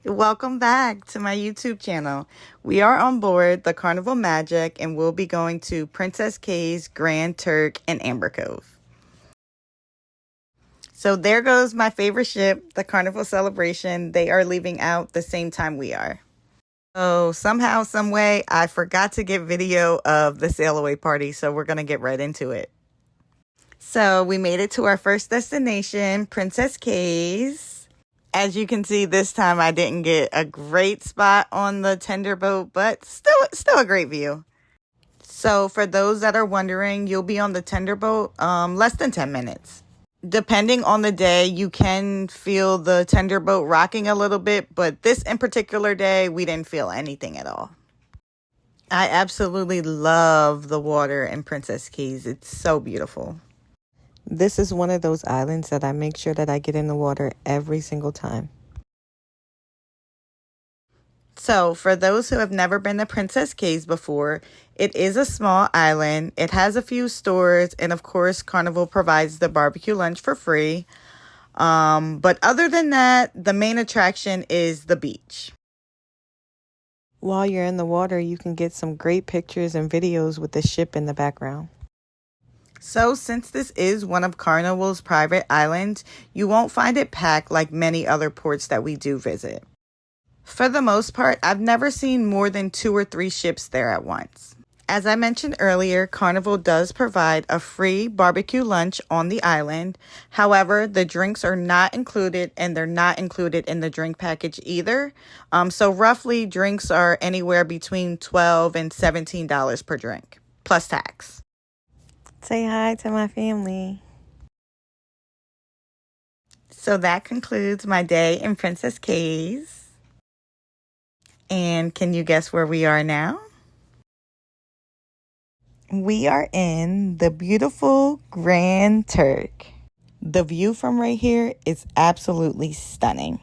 Welcome back to my YouTube channel. We are on board the Carnival Magic and we'll be going to Princess Cays, Grand Turk, and Amber Cove. So there goes my favorite ship, the Carnival Celebration. They are leaving out the same time we are. So somehow, some way, I forgot to get video of the sail away party, so we're going to get right into it. So we made it to our first destination, Princess Cays. As you can see, this time I didn't get a great spot on the tender boat, but still a great view. So for those that are wondering, you'll be on the tender boat less than 10 minutes. Depending on the day, you can feel the tender boat rocking a little bit, but this in particular day, we didn't feel anything at all. I absolutely love the water in Princess Cays. It's so beautiful. This is one of those islands that I make sure that I get in the water every single time. So, for those who have never been to Princess Cays before, it is a small island. It has a few stores, and of course, Carnival provides the barbecue lunch for free. But other than that, the main attraction is the beach. While you're in the water, you can get some great pictures and videos with the ship in the background. So since this is one of Carnival's private islands, you won't find it packed like many other ports that we do visit. For the most part, I've never seen more than 2 or 3 ships there at once. As I mentioned earlier, Carnival does provide a free barbecue lunch on the island. However, the drinks are not included, and they're not included in the drink package either. So roughly, drinks are anywhere between $12 and $17 per drink, plus tax. Say hi to my family. So that concludes my day in Princess Cays. And can you guess where we are now? We are in the beautiful Grand Turk. The view from right here is absolutely stunning.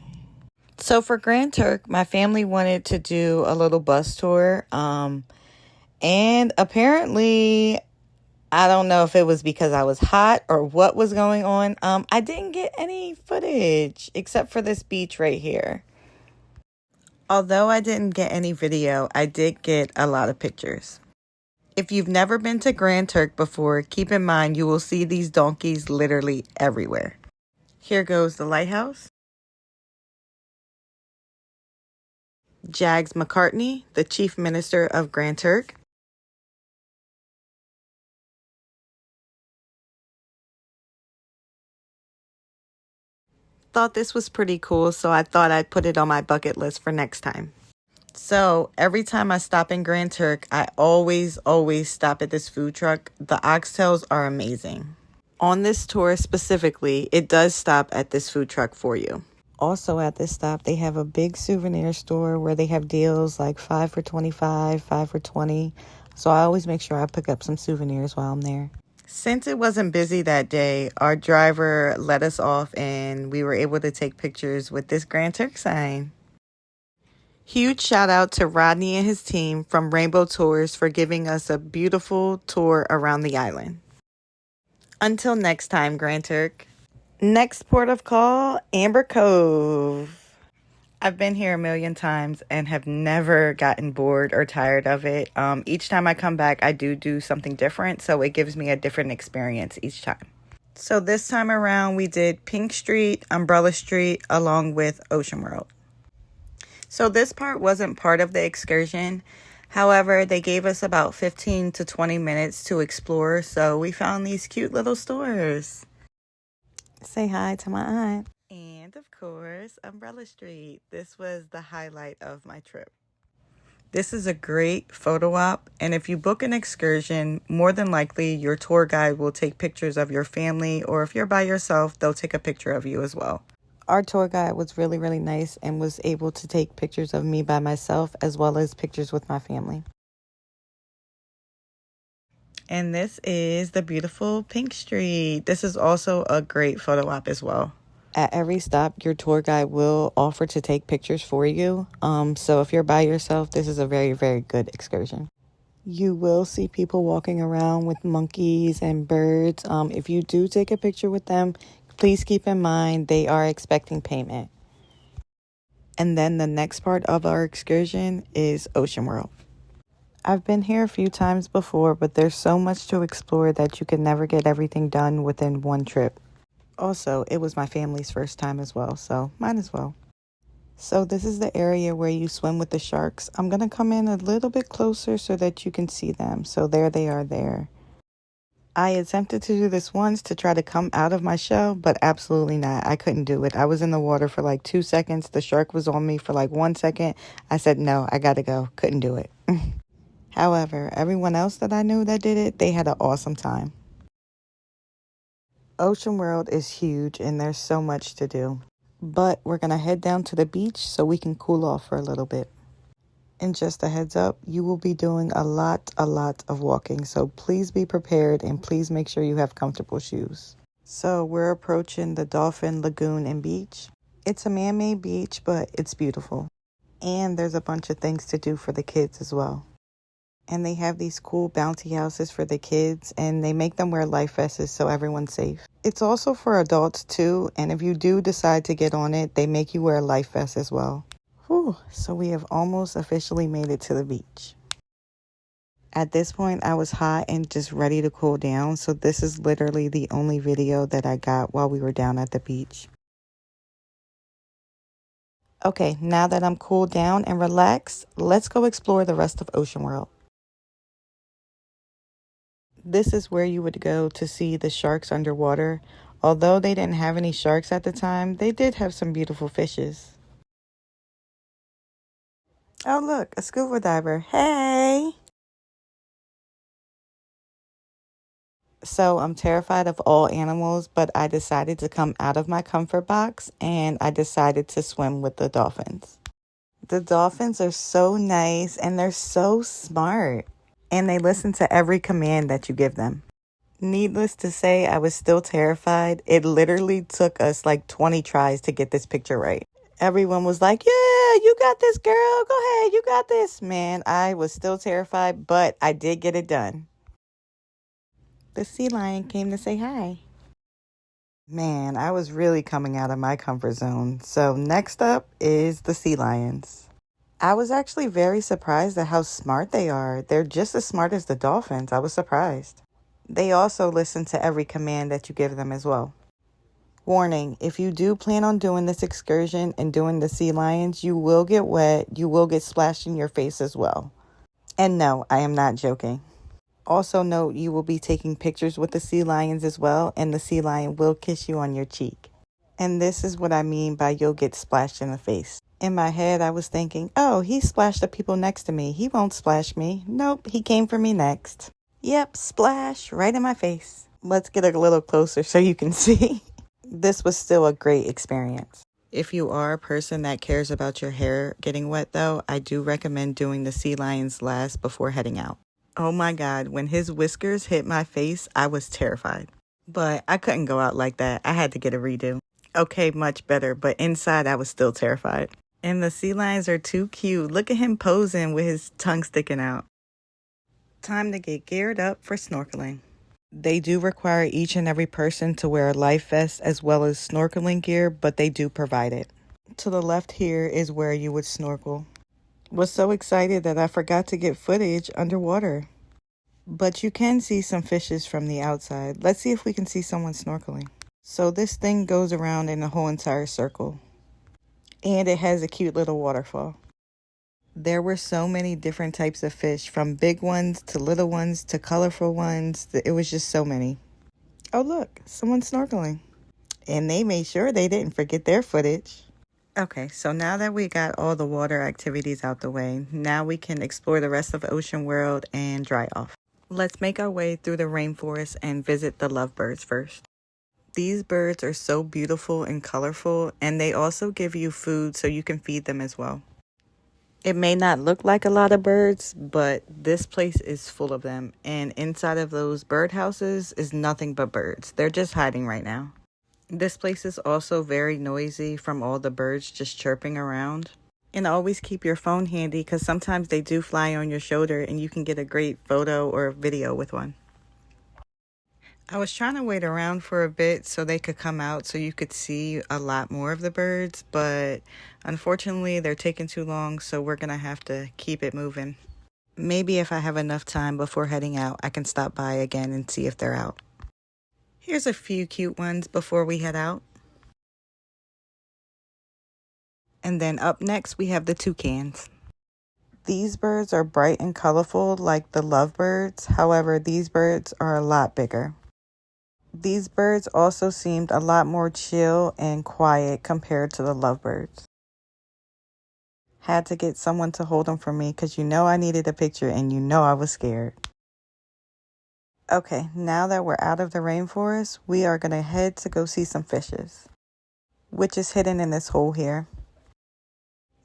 So for Grand Turk, my family wanted to do a little bus tour. And apparently, I don't know if it was because I was hot or what was going on. I didn't get any footage except for this beach right here. Although I didn't get any video, I did get a lot of pictures. If you've never been to Grand Turk before, keep in mind you will see these donkeys literally everywhere. Here goes the lighthouse. Jags McCartney, the Chief Minister of Grand Turk. Thought this was pretty cool, so I thought I'd put it on my bucket list for next time. So every time I stop in Grand Turk, I always stop at this food truck. The oxtails are amazing. On this tour specifically, it does stop at this food truck for you. Also at this stop, they have a big souvenir store where they have deals like 5 for $25, 5 for $20. So I always make sure I pick up some souvenirs while I'm there. Since it wasn't busy that day, our driver let us off and we were able to take pictures with this Grand Turk sign. Huge shout out to Rodney and his team from Rainbow Tours for giving us a beautiful tour around the island. Until next time, Grand Turk. Next port of call, Amber Cove. I've been here a million times and have never gotten bored or tired of it. Each time I come back, I do something different, so it gives me a different experience each time. So this time around, we did Pink Street, Umbrella Street, along with Ocean World. So this part wasn't part of the excursion. However, they gave us about 15 to 20 minutes to explore, so we found these cute little stores. Say hi to my aunt. And of course, Umbrella Street. This was the highlight of my trip. This is a great photo op, and if you book an excursion, more than likely your tour guide will take pictures of your family, or if you're by yourself, they'll take a picture of you as well. Our tour guide was really nice and was able to take pictures of me by myself as well as pictures with my family. And this is the beautiful Pink Street. This is also a great photo op as well. At every stop, your tour guide will offer to take pictures for you. So if you're by yourself, this is a very good excursion. You will see people walking around with monkeys and birds. If you do take a picture with them, please keep in mind they are expecting payment. And then the next part of our excursion is Ocean World. I've been here a few times before, but there's so much to explore that you can never get everything done within one trip. Also, it was my family's first time as well, so might as well. So this is the area where you swim with the sharks. I'm going to come in a little bit closer so that you can see them. So there they are there. I attempted to do this once to try to come out of my shell, but absolutely not. I couldn't do it. I was in the water for like 2 seconds. The shark was on me for like 1 second. I said, no, I gotta go. Couldn't do it. However, everyone else that I knew that did it, they had an awesome time. Ocean World is huge and there's so much to do. But we're gonna head down to the beach so we can cool off for a little bit. And just a heads up, you will be doing a lot of walking. So please be prepared and please make sure you have comfortable shoes. So we're approaching the Dolphin Lagoon and Beach. It's a man-made beach, but it's beautiful. And there's a bunch of things to do for the kids as well. And they have these cool bouncy houses for the kids and they make them wear life vests so everyone's safe. It's also for adults too. And if you do decide to get on it, they make you wear a life vest as well. Whew, so we have almost officially made it to the beach. At this point, I was hot and just ready to cool down, so this is literally the only video that I got while we were down at the beach. Okay, now that I'm cooled down and relaxed, let's go explore the rest of Ocean World. This is where you would go to see the sharks underwater. Although they didn't have any sharks at the time, they did have some beautiful fishes. Oh, look, a scuba diver. Hey! So I'm terrified of all animals, but I decided to come out of my comfort box and I decided to swim with the dolphins. The dolphins are so nice and they're so smart. And they listen to every command that you give them. Needless to say, I was still terrified. It literally took us like 20 tries to get this picture right. Everyone was like, yeah, you got this, girl. Go ahead, you got this. Man, I was still terrified, but I did get it done. The sea lion came to say hi. Man, I was really coming out of my comfort zone. So next up is the sea lions. I was actually very surprised at how smart they are. They're just as smart as the dolphins. I was surprised. They also listen to every command that you give them as well. Warning, if you do plan on doing this excursion and doing the sea lions, you will get wet. You will get splashed in your face as well. And no, I am not joking. Also note, you will be taking pictures with the sea lions as well, and the sea lion will kiss you on your cheek. And this is what I mean by you'll get splashed in the face. In my head, I was thinking, oh, he splashed the people next to me. He won't splash me. Nope, he came for me next. Yep, splash right in my face. Let's get a little closer so you can see. This was still a great experience. If you are a person that cares about your hair getting wet though, I do recommend doing the sea lions last before heading out. Oh my God, when his whiskers hit my face, I was terrified. But I couldn't go out like that. I had to get a redo. Okay, much better, but inside I was still terrified. And the sea lions are too cute. Look at him posing with his tongue sticking out. Time to get geared up for snorkeling. They do require each and every person to wear a life vest as well as snorkeling gear, but they do provide it. To the left here is where you would snorkel. Was so excited that I forgot to get footage underwater. But you can see some fishes from the outside. Let's see if we can see someone snorkeling. So this thing goes around in a whole entire circle. And it has a cute little waterfall. There were so many different types of fish, from big ones to little ones to colorful ones. It was just so many. Oh, look, someone's snorkeling. And they made sure they didn't forget their footage. Okay, so now that we got all the water activities out the way, now we can explore the rest of Ocean World and dry off. Let's make our way through the rainforest and visit the lovebirds first. These birds are so beautiful and colorful, and they also give you food so you can feed them as well. It may not look like a lot of birds, but this place is full of them. And inside of those birdhouses is nothing but birds. They're just hiding right now. This place is also very noisy from all the birds just chirping around. And always keep your phone handy because sometimes they do fly on your shoulder and you can get a great photo or video with one. I was trying to wait around for a bit so they could come out so you could see a lot more of the birds, but unfortunately they're taking too long, so we're gonna have to keep it moving. Maybe if I have enough time before heading out, I can stop by again and see if they're out. Here's a few cute ones before we head out. And then up next, we have the toucans. These birds are bright and colorful like the lovebirds. However, these birds are a lot bigger. These birds also seemed a lot more chill and quiet compared to the lovebirds. Had to get someone to hold them for me because I needed a picture and I was scared. Okay, now that we're out of the rainforest, we are going to head to go see some fishes, which is hidden in this hole here.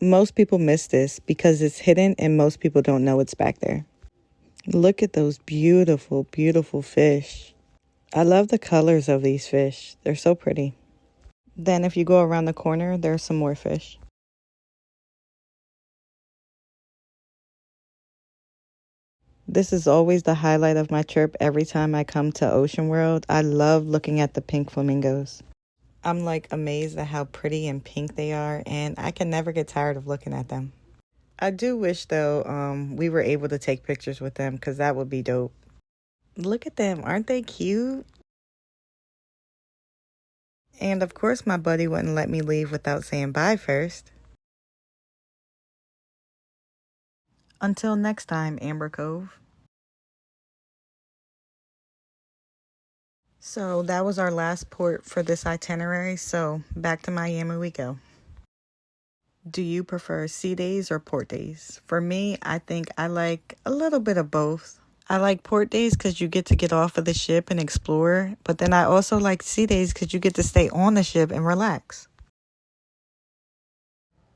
Most people miss this because it's hidden and most people don't know it's back there. Look at those beautiful, beautiful fish. I love the colors of these fish. They're so pretty. Then if you go around the corner, there's some more fish. This is always the highlight of my trip every time I come to Ocean World. I love looking at the pink flamingos. I'm like amazed at how pretty and pink they are, and I can never get tired of looking at them. I do wish though we were able to take pictures with them because that would be dope. Look at them, aren't they cute? And of course my buddy wouldn't let me leave without saying bye first. Until next time, Amber Cove. So that was our last port for this itinerary, so back to Miami we go. Do you prefer sea days or port days? For me, I think I like a little bit of both. I like port days because you get off of the ship and explore, but then I also like sea days because you get to stay on the ship and relax.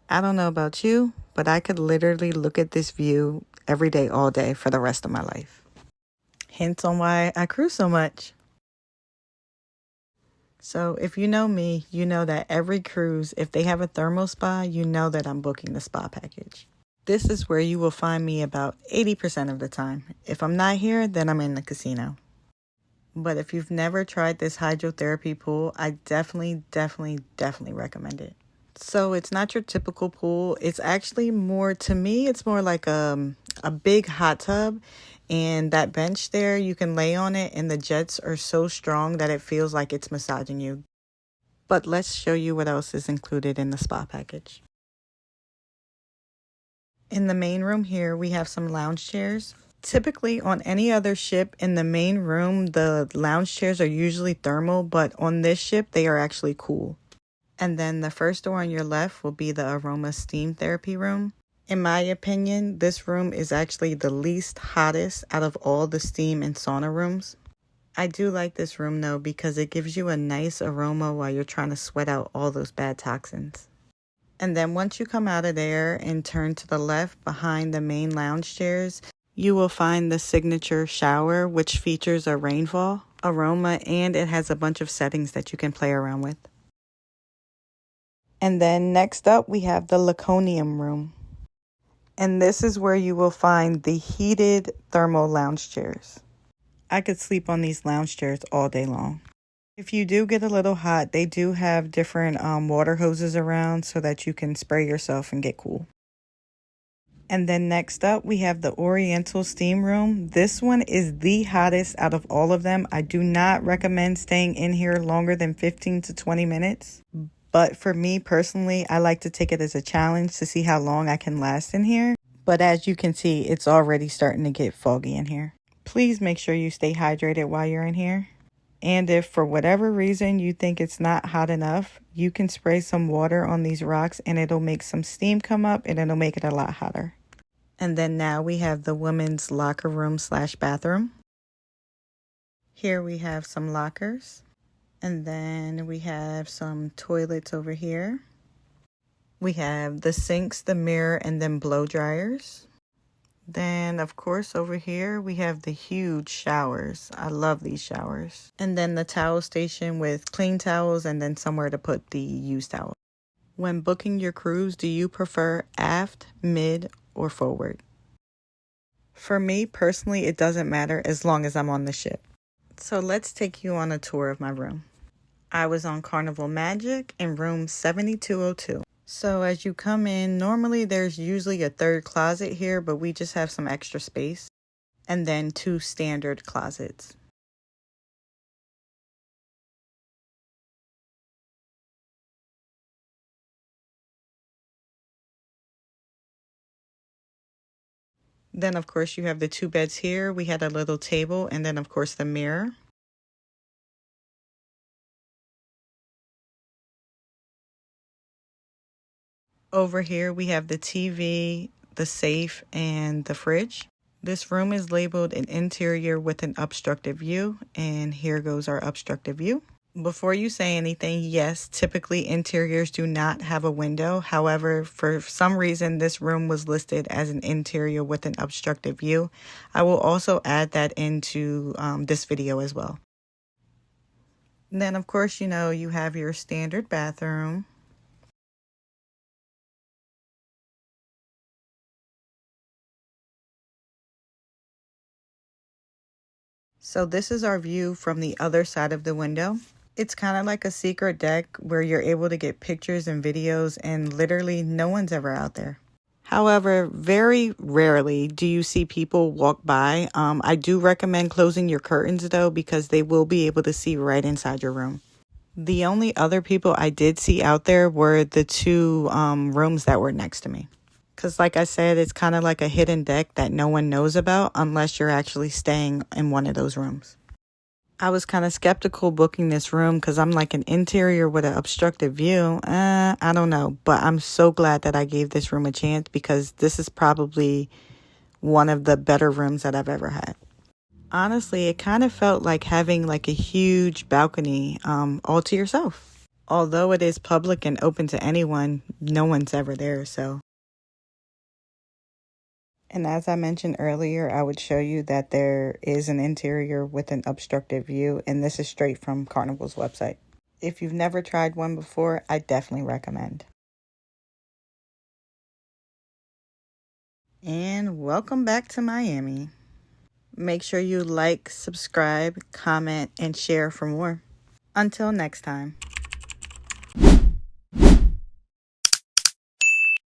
I don't know about you, but I could literally look at this view every day, all day for the rest of my life. Hence on why I cruise so much. So if you know me, you know that every cruise, if they have a thermal spa, you know that I'm booking the spa package. This is where you will find me about 80% of the time. If I'm not here, then I'm in the casino. But if you've never tried this hydrotherapy pool, I definitely recommend it. So it's not your typical pool. It's actually more, to me, it's more like a big hot tub. And that bench there, you can lay on it and the jets are so strong that it feels like it's massaging you. But let's show you what else is included in the spa package. In the main room here, we have some lounge chairs. Typically on any other ship in the main room, the lounge chairs are usually thermal, but on this ship, they are actually cool. And then the first door on your left will be the aroma steam therapy room. In my opinion, this room is actually the least hottest out of all the steam and sauna rooms. I do like this room though because it gives you a nice aroma while you're trying to sweat out all those bad toxins. And then once you come out of there and turn to the left behind the main lounge chairs, you will find the signature shower, which features a rainfall, aroma, and it has a bunch of settings that you can play around with. And then next up, we have the Laconium room. And this is where you will find the heated thermal lounge chairs. I could sleep on these lounge chairs all day long. If you do get a little hot, they do have different water hoses around so that you can spray yourself and get cool. And then next up, we have the Oriental Steam Room. This one is the hottest out of all of them. I do not recommend staying in here longer than 15 to 20 minutes. But for me personally, I like to take it as a challenge to see how long I can last in here. But as you can see, it's already starting to get foggy in here. Please make sure you stay hydrated while you're in here. And if for whatever reason you think it's not hot enough, you can spray some water on these rocks and it'll make some steam come up and it'll make it a lot hotter. And then now we have the women's locker room / bathroom. Here we have some lockers. And then we have some toilets over here. We have the sinks, the mirror, and then blow dryers. Then, of course, over here, we have the huge showers. I love these showers. And then the towel station with clean towels and then somewhere to put the used towels. When booking your cruise, do you prefer aft, mid, or forward? For me, personally, it doesn't matter as long as I'm on the ship. So let's take you on a tour of my room. I was on Carnival Magic in room 7202. So as you come in, normally there's usually a third closet here, but we just have some extra space. And then 2 standard closets. Then of course you have the 2 beds here. We had a little table and then of course the mirror. Over here we have the TV, the safe, and the fridge. This room is labeled an interior with an obstructed view, and here goes our obstructed view. Before you say anything, yes, typically interiors do not have a window. However, for some reason, this room was listed as an interior with an obstructed view. I will also add that into this video as well. And then, of course, you know, you have your standard bathroom. So this is our view from the other side of the window. It's kind of like a secret deck where you're able to get pictures and videos and literally no one's ever out there. However, very rarely do you see people walk by. I do recommend closing your curtains though, because they will be able to see right inside your room. The only other people I did see out there were the 2 rooms that were next to me. Because like I said, it's kind of like a hidden deck that no one knows about unless you're actually staying in one of those rooms. I was kind of skeptical booking this room because I'm like an interior with an obstructed view. I don't know. But I'm so glad that I gave this room a chance because this is probably one of the better rooms that I've ever had. Honestly, it kind of felt like having like a huge balcony all to yourself. Although it is public and open to anyone, no one's ever there, so. And as I mentioned earlier, I would show you that there is an interior with an obstructed view, and this is straight from Carnival's website. If you've never tried one before, I definitely recommend. And welcome back to Miami. Make sure you like, subscribe, comment, and share for more. Until next time.